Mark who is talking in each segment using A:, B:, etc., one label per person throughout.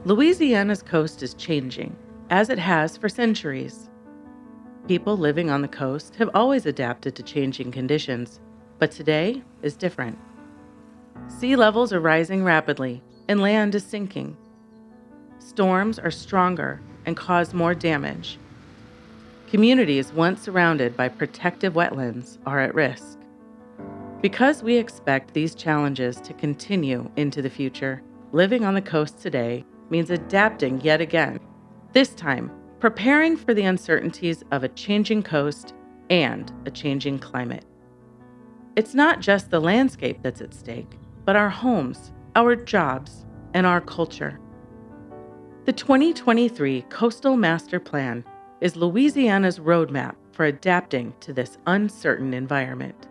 A: Louisiana's coast is changing, as it has for centuries. People living on the coast have always adapted to changing conditions, but today is different. Sea levels are rising rapidly, and land is sinking. Storms are stronger and cause more damage. Communities once surrounded by protective wetlands are at risk. Because we expect these challenges to continue into the future, living on the coast today means adapting yet again. This time, preparing for the uncertainties of a changing coast and a changing climate. It's not just the landscape that's at stake, but our homes, our jobs, and our culture. The 2023 Coastal Master Plan is Louisiana's roadmap for adapting to this uncertain environment.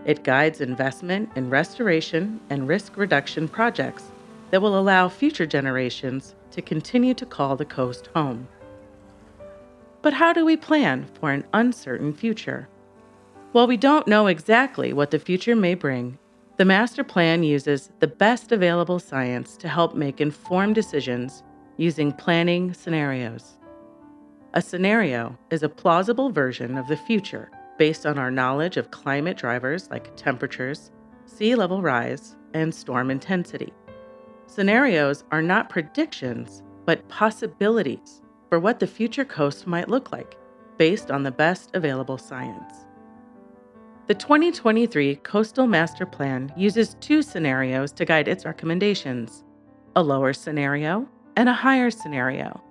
A: It guides investment in restoration and risk reduction projects that will allow future generations to continue to call the coast home. But how do we plan for an uncertain future? While we don't know exactly what the future may bring, the master plan uses the best available science to help make informed decisions using planning scenarios. A scenario is a plausible version of the future based on our knowledge of climate drivers like temperatures, sea level rise, and storm intensity. Scenarios are not predictions, but possibilities for what the future coast might look like based on the best available science. The 2023 Coastal Master Plan uses two scenarios to guide its recommendations: a lower scenario and a higher scenario.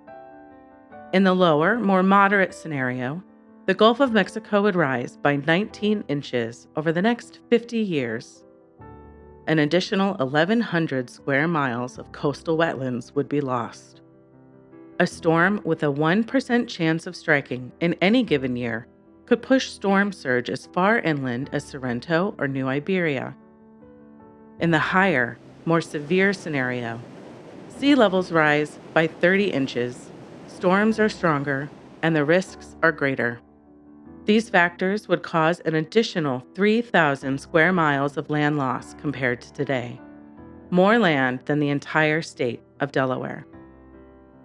A: In the lower, more moderate scenario, the Gulf of Mexico would rise by 19 inches over the next 50 years. An additional 1,100 square miles of coastal wetlands would be lost. A storm with a 1% chance of striking in any given year could push storm surge as far inland as Sorrento or New Iberia. In the higher, more severe scenario, sea levels rise by 30 inches, storms are stronger, and the risks are greater. These factors would cause an additional 3,000 square miles of land loss compared to today, more land than the entire state of Delaware.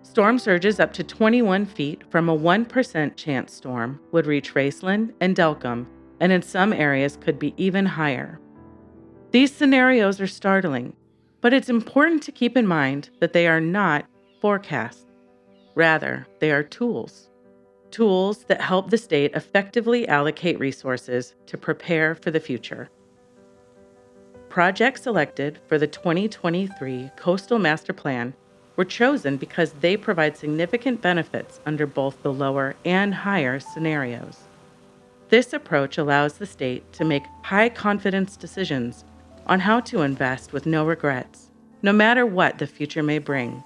A: Storm surges up to 21 feet from a 1% chance storm would reach Raceland and Delcombe, and in some areas could be even higher. These scenarios are startling, but it's important to keep in mind that they are not forecasts. Rather, they are tools that help the state effectively allocate resources to prepare for the future. Projects selected for the 2023 Coastal Master Plan were chosen because they provide significant benefits under both the lower and higher scenarios. This approach allows the state to make high-confidence decisions on how to invest with no regrets, no matter what the future may bring.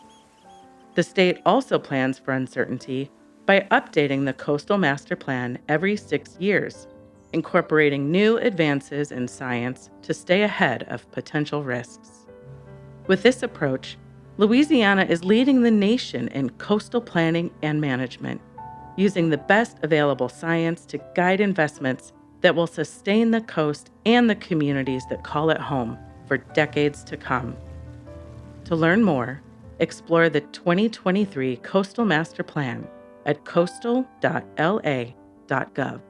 A: The state also plans for uncertainty by updating the Coastal Master Plan every 6 years, incorporating new advances in science to stay ahead of potential risks. With this approach, Louisiana is leading the nation in coastal planning and management, using the best available science to guide investments that will sustain the coast and the communities that call it home for decades to come. To learn more, explore the 2023 Coastal Master Plan at coastal.la.gov.